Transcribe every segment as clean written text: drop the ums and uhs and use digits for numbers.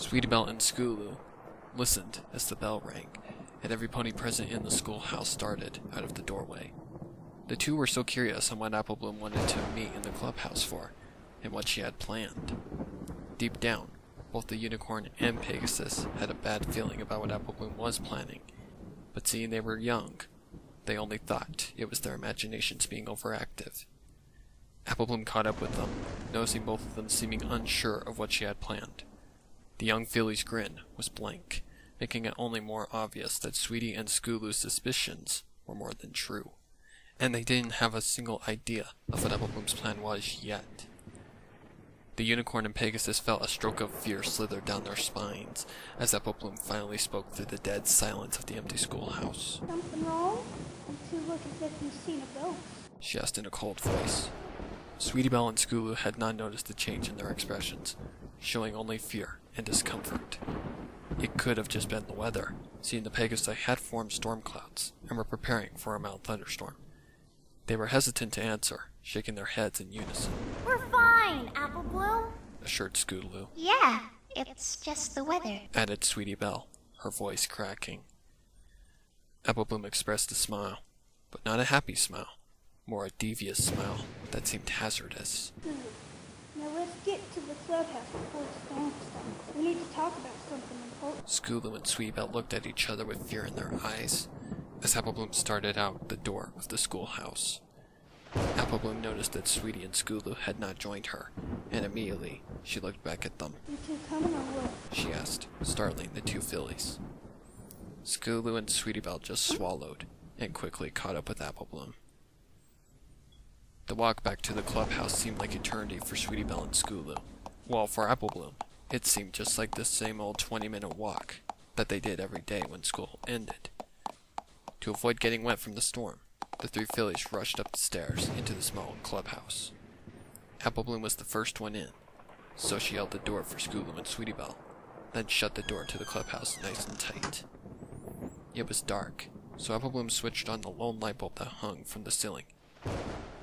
Sweetie Belle and Scootaloo listened as the bell rang, and every pony present in the schoolhouse started out of the doorway. The two were so curious on what Applebloom wanted to meet in the clubhouse for, and what she had planned. Deep down, both the unicorn and Pegasus had a bad feeling about what Applebloom was planning, but seeing they were young, they only thought it was their imaginations being overactive. Applebloom caught up with them, noticing both of them seeming unsure of what she had planned. The young filly's grin was blank, making it only more obvious that Sweetie and Scootaloo's suspicions were more than true, and they didn't have a single idea of what Applebloom's plan was yet. The unicorn and Pegasus felt a stroke of fear slither down their spines as Applebloom finally spoke through the dead silence of the empty schoolhouse. Something wrong? You two look as if you've seen a ghost. She asked in a cold voice. Sweetie Belle and Scootaloo had not noticed the change in their expressions, showing only fear and discomfort. It could have just been the weather, seeing the Pegasi had formed storm clouds and were preparing for a mild thunderstorm. They were hesitant to answer, shaking their heads in unison. We're fine, Applebloom, assured Scootaloo. Yeah, it's just the weather, added Sweetie Belle, her voice cracking. Applebloom expressed a smile, but not a happy smile, more a devious smile that seemed hazardous. Now let's get to the clubhouse before the storm starts. We need to talk about something important. Scootaloo and Sweetie Belle looked at each other with fear in their eyes as Applebloom started out the door of the schoolhouse. Applebloom noticed that Sweetie and Scootaloo had not joined her, and immediately she looked back at them. You two coming or what? She asked, startling the two fillies. Scootaloo and Sweetie Belle just swallowed and quickly caught up with Applebloom. The walk back to the clubhouse seemed like eternity for Sweetie Belle and Scootaloo, while for Applebloom, it seemed just like the same old 20-minute walk that they did every day when school ended. To avoid getting wet from the storm, the three fillies rushed up the stairs into the small clubhouse. Applebloom was the first one in, so she held the door for Scootaloo and Sweetie Belle, then shut the door to the clubhouse nice and tight. It was dark, so Applebloom switched on the lone light bulb that hung from the ceiling.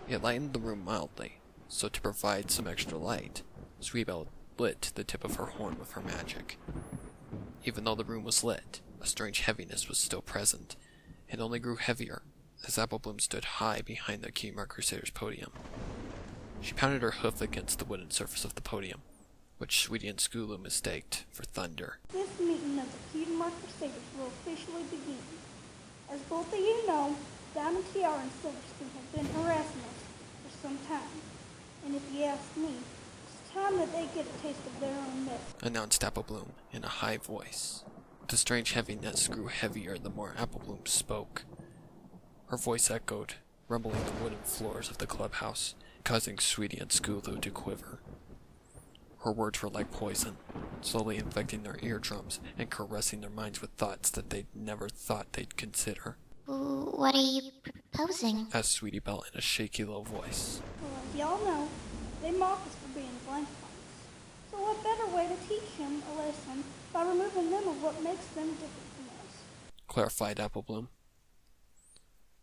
It lightened the room mildly, so to provide some extra light, Sweetie Belle lit the tip of her horn with her magic. Even though the room was lit, a strange heaviness was still present, and only grew heavier as Applebloom stood high behind the Cutie Mark Crusader's podium. She pounded her hoof against the wooden surface of the podium, which Sweetie and Scootaloo mistaked for thunder. This meeting of the Cutie Mark Crusaders will officially begin. As both of you know, Diamond, Tiara, and Silverstein have been harassing us for some time. And if you ask me, it's time that they get a taste of their own medicine, announced Applebloom in a high voice. The strange heaviness grew heavier the more Applebloom spoke. Her voice echoed, rumbling the wooden floors of the clubhouse, causing Sweetie and Scootaloo to quiver. Her words were like poison, slowly infecting their eardrums and caressing their minds with thoughts that they'd never thought they'd consider. What are you proposing? asked Sweetie Belle in a shaky low voice. Well, as y'all know, they mock us for being blank ones. So what better way to teach them a lesson by removing them of what makes them different from us? Clarified Applebloom.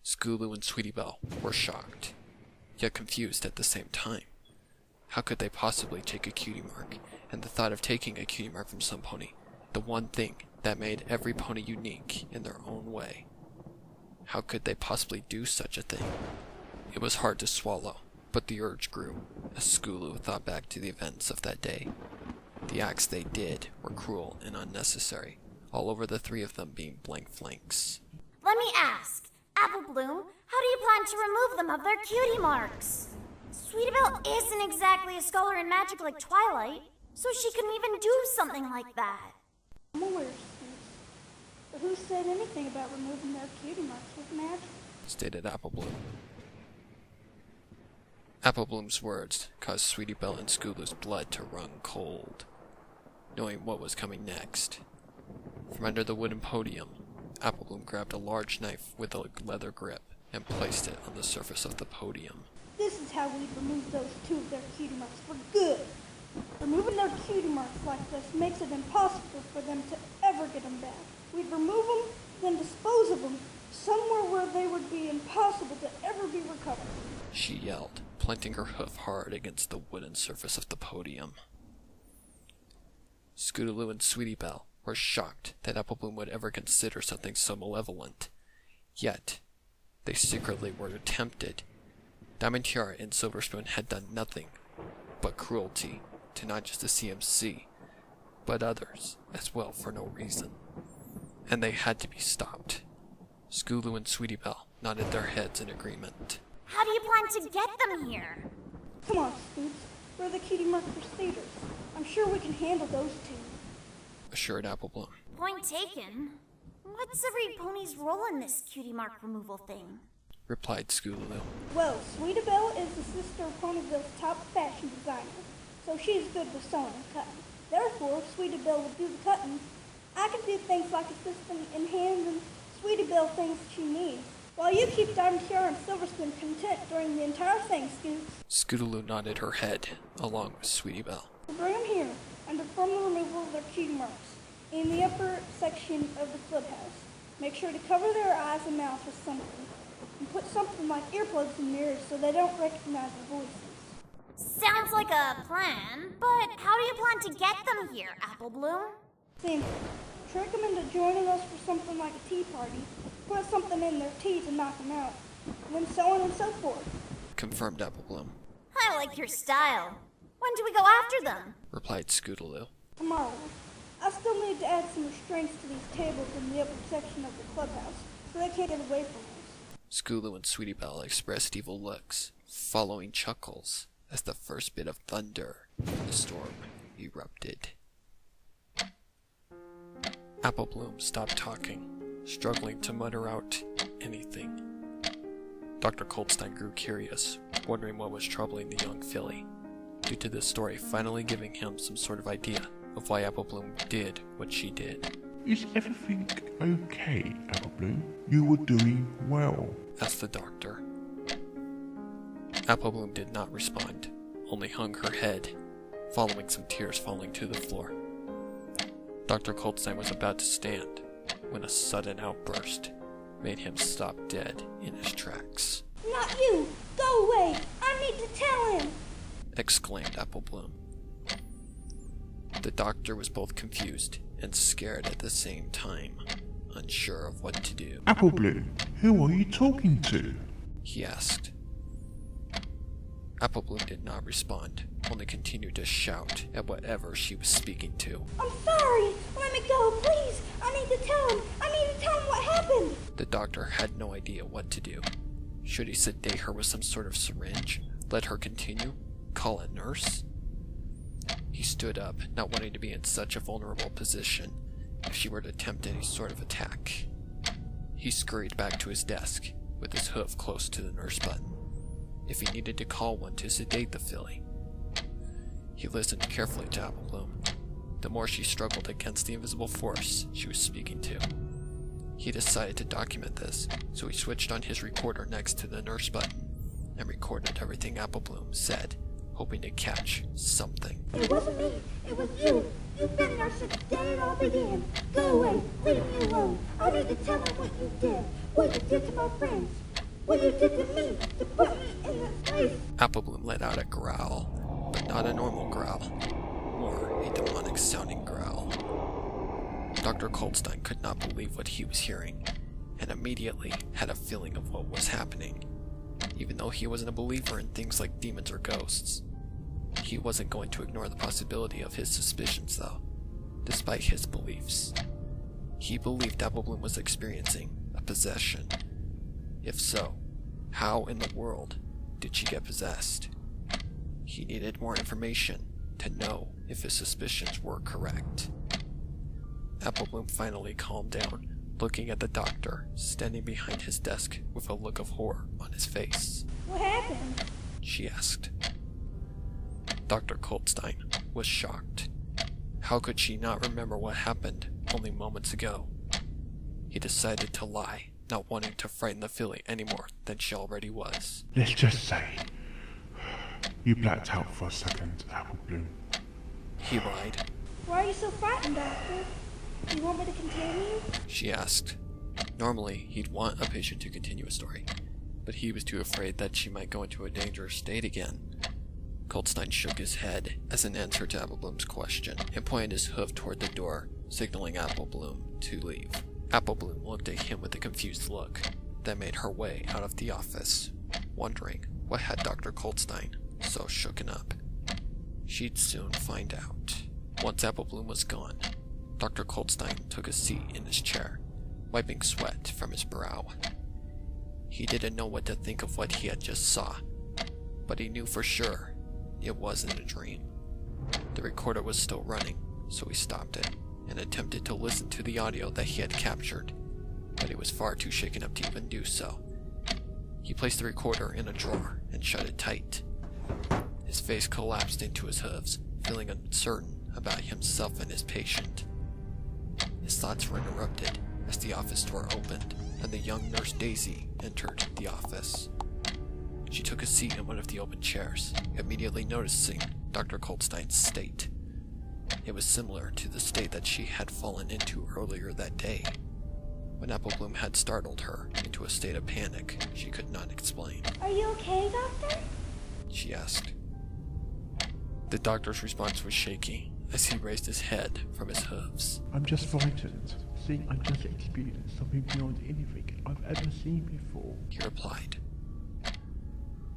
Scootaloo and Sweetie Belle were shocked, yet confused at the same time. How could they possibly take a cutie mark, and the thought of taking a cutie mark from some pony, the one thing that made every pony unique in their own way? How could they possibly do such a thing? It was hard to swallow, but the urge grew, as Scootaloo thought back to the events of that day. The acts they did were cruel and unnecessary, all over the three of them being blank flanks. Let me ask, Applebloom, how do you plan to remove them of their cutie marks? Sweetie Belle isn't exactly a scholar in magic like Twilight, so she couldn't even do something like that. I'm aware, Steve. But who said anything about removing their cutie marks with magic? Stated Applebloom. Applebloom's words caused Sweetie Belle and Scootaloo's blood to run cold, knowing what was coming next. From under the wooden podium, Applebloom grabbed a large knife with a leather grip and placed it on the surface of the podium. This is how we'd remove those two of their cutie marks for good. Removing their cutie marks like this makes it impossible for them to ever get them back. We'd remove them, then dispose of them somewhere where they would be impossible to ever be recovered. She yelled, planting her hoof hard against the wooden surface of the podium. Scootaloo and Sweetie Belle were shocked that Apple Bloom would ever consider something so malevolent. Yet, they secretly were tempted. Diamond Tiara and Silver Spoon had done nothing but cruelty to not just the CMC, but others as well for no reason. And they had to be stopped. Scootaloo and Sweetie Belle nodded their heads in agreement. How do you plan to get them here? Come on, Scoots. We're the Cutie Mark Crusaders. I'm sure we can handle those two. Assured Apple Bloom. Point taken. What's every pony's role in this cutie mark removal thing? Replied Scootaloo. Well, Sweetie Belle is the sister of Ponyville's top fashion designer, so she's good with sewing and cutting. Therefore, Sweetie Belle will do the cutting. I can do things like assisting in handing Sweetie Belle things she needs, while you keep Diamond Tiara and Silver Spoon content during the entire thing, Scoots. Scootaloo nodded her head, along with Sweetie Belle. We'll bring them here and perform the removal of their cutie marks in the upper section of the clubhouse. Make sure to cover their eyes and mouths with something, and put something like earplugs in their ears so they don't recognize the voices. Sounds like a plan, but how do you plan to get them here, Apple Bloom? Think. Trick them into joining us for something like a tea party. Put something in their tea to knock them out. And then so on and so forth. Confirmed Apple Bloom. I like your style. When do we go after them? Replied Scootaloo. Tomorrow. I still need to add some restraints to these tables in the upper section of the clubhouse, so they can't get away from us. Scootaloo and Sweetie Belle expressed evil looks, following chuckles, as the first bit of thunder from the storm erupted. Apple Bloom stopped talking, struggling to mutter out anything. Dr. Coltstein grew curious, wondering what was troubling the young filly, due to this story finally giving him some sort of idea of why Apple Bloom did what she did. Is everything okay, Apple Bloom? You were doing well. Asked the doctor. Apple Bloom did not respond, only hung her head, following some tears falling to the floor. Dr. Coltstein was about to stand when a sudden outburst made him stop dead in his tracks. Not you! Go away! I need to tell him! Exclaimed Apple Bloom. The doctor was both confused and scared at the same time, unsure of what to do. Apple Bloom, who are you talking to? He asked. Apple Bloom did not respond, only continued to shout at whatever she was speaking to. I'm sorry! Let me go, please! I need to tell him! I need to tell him what happened! The doctor had no idea what to do. Should he sedate her with some sort of syringe? Let her continue? Call a nurse? He stood up, not wanting to be in such a vulnerable position if she were to attempt any sort of attack. He scurried back to his desk, with his hoof close to the nurse button, if he needed to call one to sedate the filly. He listened carefully to Apple Bloom, the more she struggled against the invisible force she was speaking to. He decided to document this, so he switched on his recorder next to the nurse button and recorded everything Apple Bloom said, hoping to catch something. It wasn't me! It was you! You've been there since the day it all began! Go away! Leave me alone! I need to tell him what you did! What you did to my friends! What you did to me! To put me in this place! Apple Bloom let out a growl, but not a normal growl, more a demonic sounding growl. Dr. Coltstein could not believe what he was hearing, and immediately had a feeling of what was happening. Even though he wasn't a believer in things like demons or ghosts, he wasn't going to ignore the possibility of his suspicions though, despite his beliefs. He believed Apple Bloom was experiencing a possession. If so, how in the world did she get possessed? He needed more information to know if his suspicions were correct. Apple Bloom finally calmed down, looking at the doctor, standing behind his desk with a look of horror on his face. What happened? She asked. Dr. Coltstein was shocked. How could she not remember what happened only moments ago? He decided to lie, not wanting to frighten the filly any more than she already was. Let's just say you blacked out for a second, Apple Bloom. He lied. Why are you so frightened, Doctor? Do you want me to continue? She asked. Normally, he'd want a patient to continue a story, but he was too afraid that she might go into a dangerous state again. Coltstein shook his head as an answer to Applebloom's question and pointed his hoof toward the door, signaling Applebloom to leave. Applebloom looked at him with a confused look, then made her way out of the office, wondering what had Dr. Coltstein so shooken up. She'd soon find out. Once Applebloom was gone, Dr. Coltstein took a seat in his chair, wiping sweat from his brow. He didn't know what to think of what he had just saw, but he knew for sure it wasn't a dream. The recorder was still running, so he stopped it and attempted to listen to the audio that he had captured, but he was far too shaken up to even do so. He placed the recorder in a drawer and shut it tight. His face collapsed into his hooves, feeling uncertain about himself and his patient. His thoughts were interrupted as the office door opened and the young nurse Daisy entered the office. She took a seat in one of the open chairs, immediately noticing Dr. Coltstein's state. It was similar to the state that she had fallen into earlier that day, when Applebloom had startled her into a state of panic she could not explain. Are you okay, Doctor? She asked. The doctor's response was shaky as he raised his head from his hooves. I'm just frightened, seeing I just experienced something beyond anything I've ever seen before. He replied.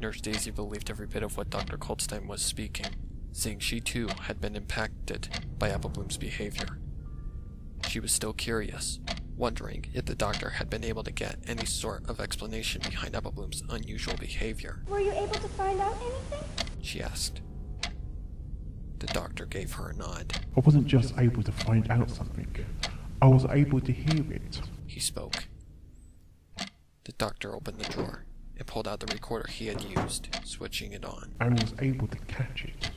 Nurse Daisy believed every bit of what Dr. Coltstein was speaking, seeing she too had been impacted by Applebloom's behavior. She was still curious, wondering if the doctor had been able to get any sort of explanation behind Applebloom's unusual behavior. Were you able to find out anything? She asked. The doctor gave her a nod. I wasn't just able to find out something, I was able to hear it. He spoke. The doctor opened the drawer and pulled out the recorder he had used, switching it on. I was able to catch it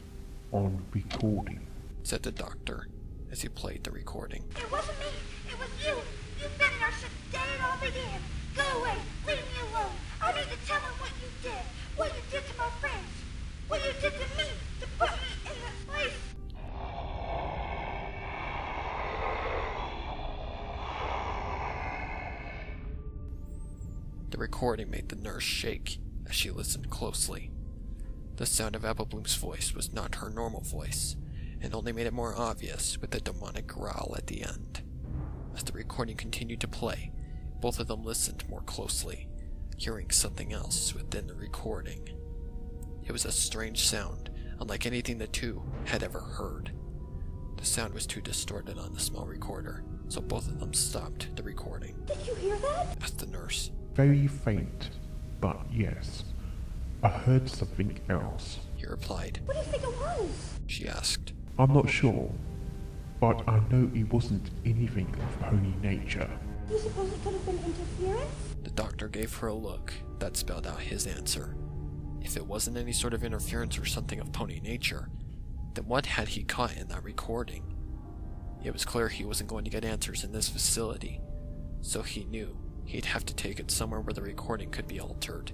on recording, said the doctor as he played the recording. It wasn't me. It was you. You've been there since the day it all began. Go away. Leave me alone. I need to tell him what you did. What you did to my friends. What you did to me to put me in this place. The recording made the nurse shake as she listened closely. The sound of Applebloom's voice was not her normal voice, and only made it more obvious with the demonic growl at the end. As the recording continued to play, both of them listened more closely, hearing something else within the recording. It was a strange sound, unlike anything the two had ever heard. The sound was too distorted on the small recorder, so both of them stopped the recording. Did you hear that? Asked the nurse. Very faint, but yes, I heard something else. He replied. What do you think it was? She asked. I'm not sure, but I know it wasn't anything of pony nature. Do you suppose it could have been interference? The doctor gave her a look that spelled out his answer. If it wasn't any sort of interference or something of pony nature, then what had he caught in that recording? It was clear he wasn't going to get answers in this facility, so he knew he'd have to take it somewhere where the recording could be altered.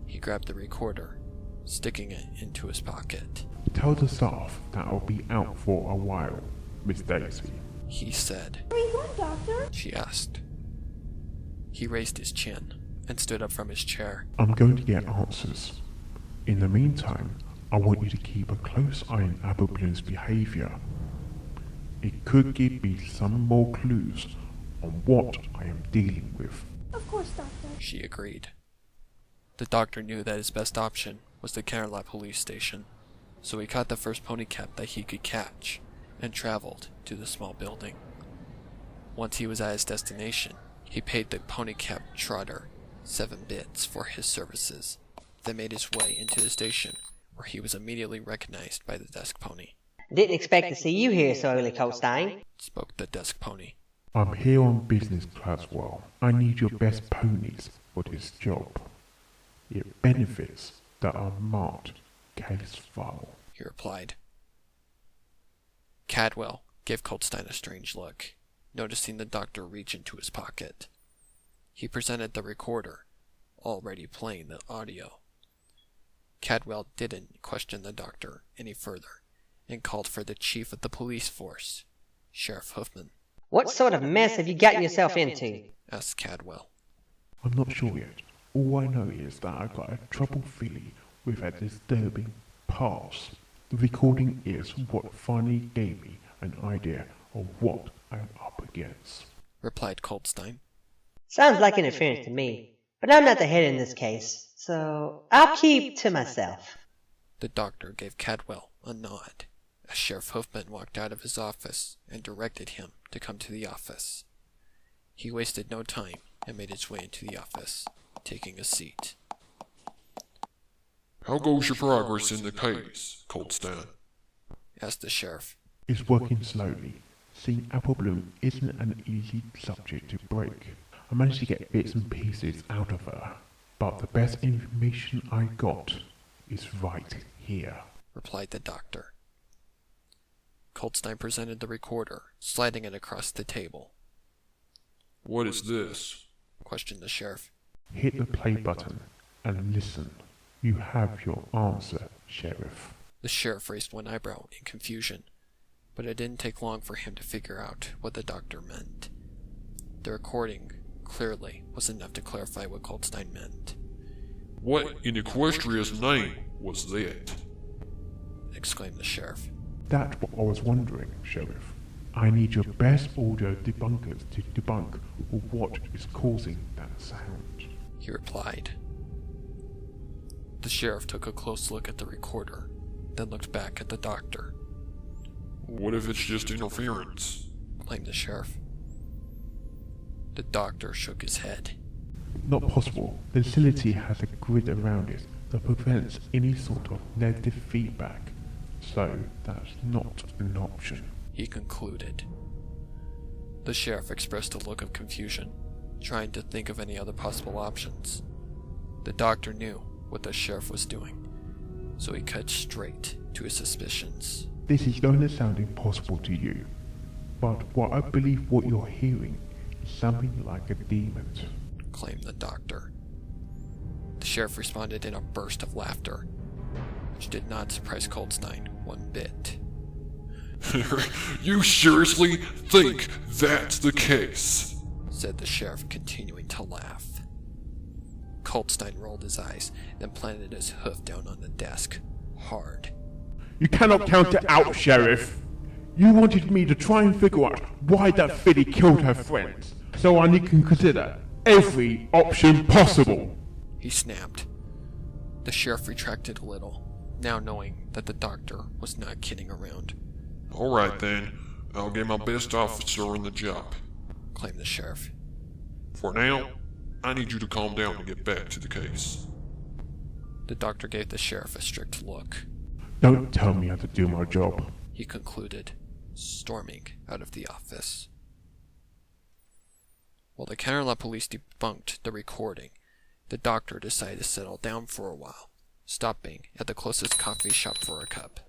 He grabbed the recorder, sticking it into his pocket. Tell the staff that I'll be out for a while, Miss Daisy. He said. Where are you going, Doctor? She asked. He raised his chin and stood up from his chair. I'm going to get answers. In the meantime, I want you to keep a close eye on Applebloom's behavior. It could give me some more clues on what I am dealing with. Of course, Doctor. She agreed. The doctor knew that his best option was the Kerala police station, so he caught the first pony cab that he could catch and traveled to the small building. Once he was at his destination, he paid the pony cab trotter 7 bits for his services, then made his way into the station, where he was immediately recognized by the desk pony. Didn't expect to see you here so early, Coltstein. Spoke the desk pony. I'm here on business, Claswell. I need your best ponies for this job. It benefits the Unmarked case file. He replied. Cadwell gave Coltstein a strange look, noticing the doctor reach into his pocket. He presented the recorder, already playing the audio. Cadwell didn't question the doctor any further, and called for the chief of the police force, Sheriff Huffman. What sort of mess have you gotten yourself into? Asked Cadwell. I'm not sure yet. All I know is that I got a trouble feeling with a disturbing past. The recording is what finally gave me an idea of what I'm up against," replied Coltstein. Sounds like interference to me, but I'm not the head in this case, so I'll keep to myself. The doctor gave Cadwell a nod as Sheriff Hoofman walked out of his office and directed him to come to the office. He wasted no time and made his way into the office, taking a seat. "How goes your progress in the case, Coltstein?" asked the sheriff. "It's working slowly. Seeing Apple Bloom isn't an easy subject to break. I managed to get bits and pieces out of her, but the best information I got is right here," replied the doctor. Coltstein presented the recorder, sliding it across the table. "What is this?" questioned the sheriff. "Hit the play button and listen. You have your answer, Sheriff." The sheriff raised one eyebrow in confusion, but it didn't take long for him to figure out what the doctor meant. The recording, clearly, was enough to clarify what Coltstein meant. "What in Equestria's name was that?" exclaimed the sheriff. "That's what I was wondering, Sheriff. I need your best audio debunkers to debunk what is causing that sound," he replied. The sheriff took a close look at the recorder, then looked back at the doctor. "What if it's just interference?" claimed the sheriff. The doctor shook his head. "Not possible. The facility has a grid around it that prevents any sort of negative feedback, so that's not an option," he concluded. The sheriff expressed a look of confusion, trying to think of any other possible options. The doctor knew what the sheriff was doing, so he cut straight to his suspicions. "This is going to sound impossible to you, but what I believe what you're hearing is something like a demon," claimed the doctor. The sheriff responded in a burst of laughter, which did not surprise Coltstein one bit. "You seriously think that's the case?" said the sheriff, continuing to laugh. Coltstein rolled his eyes, then planted his hoof down on the desk, hard. "You cannot count it out, Sheriff. You wanted me to try and figure out why that filly killed her friends, so I need to consider every option possible," he snapped. The sheriff retracted a little, now knowing that the doctor was not kidding around. "All right then, I'll get my best officer on the job. Claimed the sheriff. For now, I need you to calm down and get back to the case." The doctor gave the sheriff a strict look. "Don't tell me how to do my job," he concluded, storming out of the office. While the Canterlot police debunked the recording, the doctor decided to settle down for a while, stopping at the closest coffee shop for a cup.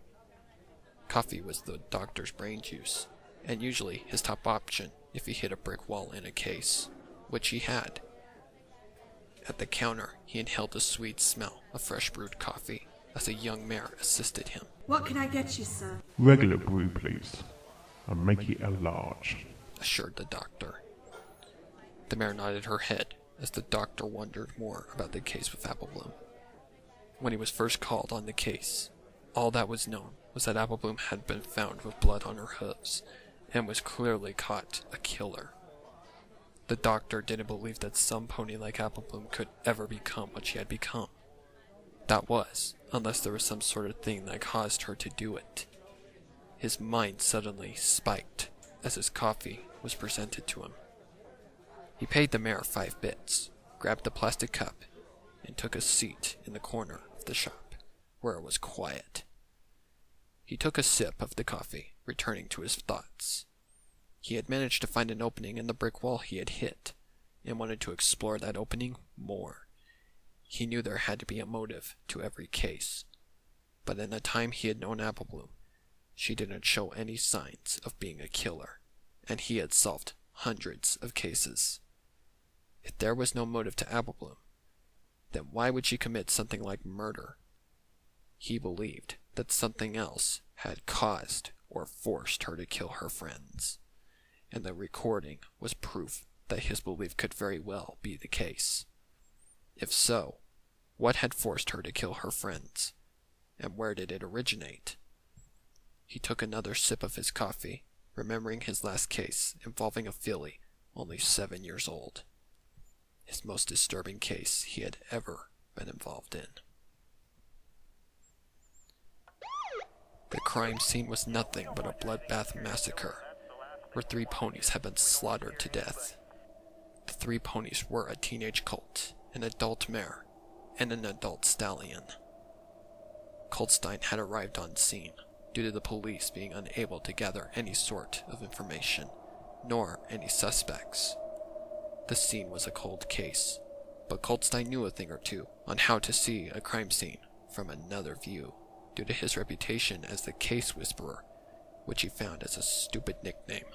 Coffee was the doctor's brain juice, and usually his top option if he hit a brick wall in a case, which he had. At the counter, he inhaled the sweet smell of fresh brewed coffee as a young mare assisted him. "What can I get you, sir?" "Regular brew, please. And make it a large," assured the doctor. The mare nodded her head as the doctor wondered more about the case with Applebloom. When he was first called on the case, all that was known was that Applebloom had been found with blood on her hooves and was clearly caught a killer. The doctor didn't believe that some pony like Applebloom could ever become what she had become. That was, unless there was some sort of thing that caused her to do it. His mind suddenly spiked as his coffee was presented to him. He paid the mare 5 bits, grabbed the plastic cup, and took a seat in the corner of the shop, where it was quiet. He took a sip of the coffee, returning to his thoughts. He had managed to find an opening in the brick wall he had hit, and wanted to explore that opening more. He knew there had to be a motive to every case, but in the time he had known Applebloom, she didn't show any signs of being a killer, and he had solved hundreds of cases. If there was no motive to Applebloom, then why would she commit something like murder? He believed that something else had caused or forced her to kill her friends, and the recording was proof that his belief could very well be the case. If so, what had forced her to kill her friends, and where did it originate? He took another sip of his coffee, remembering his last case involving a filly only 7 years old. His most disturbing case he had ever been involved in. The crime scene was nothing but a bloodbath massacre, where 3 ponies had been slaughtered to death. The 3 ponies were a teenage colt, an adult mare, and an adult stallion. Coltstein had arrived on scene, due to the police being unable to gather any sort of information, nor any suspects. The scene was a cold case, but Coltstein knew a thing or two on how to see a crime scene from another view, due to his reputation as the case whisperer, which he found as a stupid nickname.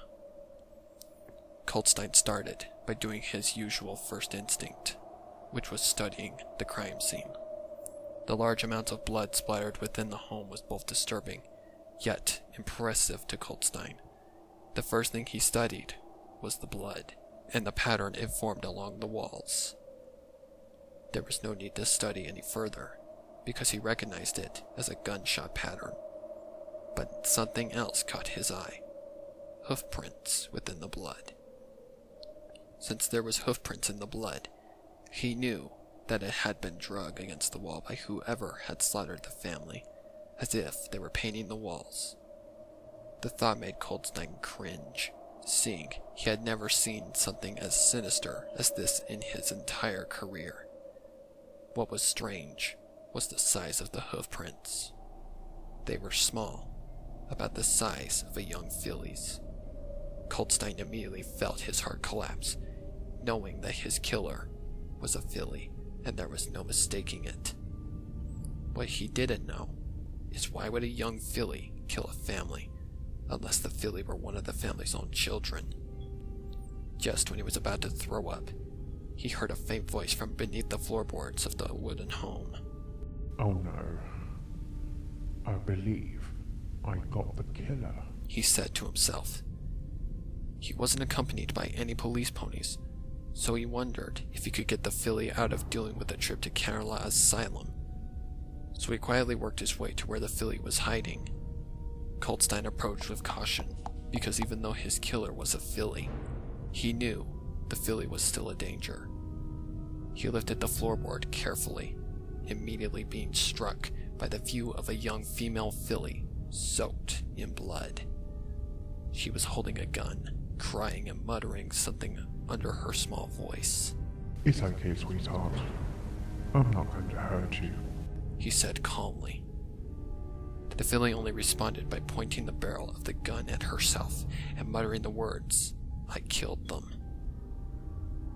Coltstein started by doing his usual first instinct, which was studying the crime scene. The large amounts of blood splattered within the home was both disturbing, yet impressive to Coltstein. The first thing he studied was the blood, and the pattern it formed along the walls. There was no need to study any further, because he recognized it as a gunshot pattern. But something else caught his eye. Hoofprints within the blood. Since there was hoofprints in the blood, he knew that it had been dragged against the wall by whoever had slaughtered the family, as if they were painting the walls. The thought made Coltstein cringe, seeing he had never seen something as sinister as this in his entire career. What was strange was the size of the hoofprints. They were small, about the size of a young filly's. Coltstein immediately felt his heart collapse, knowing that his killer was a filly, and there was no mistaking it. What he didn't know is why would a young filly kill a family, unless the filly were one of the family's own children. Just when he was about to throw up, he heard a faint voice from beneath the floorboards of the wooden home. Oh no. I believe I got the killer, he said to himself. He wasn't accompanied by any police ponies, so he wondered if he could get the filly out of dealing with the trip to Kerala Asylum. So he quietly worked his way to where the filly was hiding. Coltstein approached with caution, because even though his killer was a filly, he knew the filly was still a danger. He lifted the floorboard carefully, immediately being struck by the view of a young female filly soaked in blood. She was holding a gun, crying and muttering something under her small voice. It's okay, sweetheart. I'm not going to hurt you, he said calmly. The filly only responded by pointing the barrel of the gun at herself and muttering the words, "I killed them."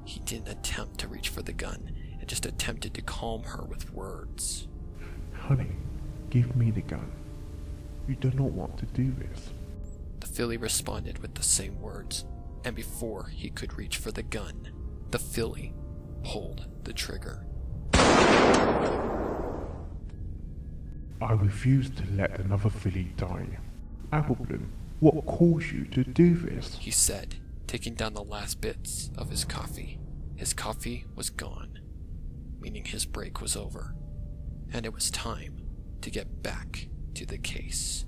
He didn't attempt to reach for the gun, and just attempted to calm her with words. Honey, give me the gun. You do not want to do this. The filly responded with the same words, and before he could reach for the gun, the filly pulled the trigger. I refuse to let another filly die. Applebloom, what caused you to do this? He said, taking down the last bits of his coffee. His coffee was gone, meaning his break was over, and it was time to get back to the case.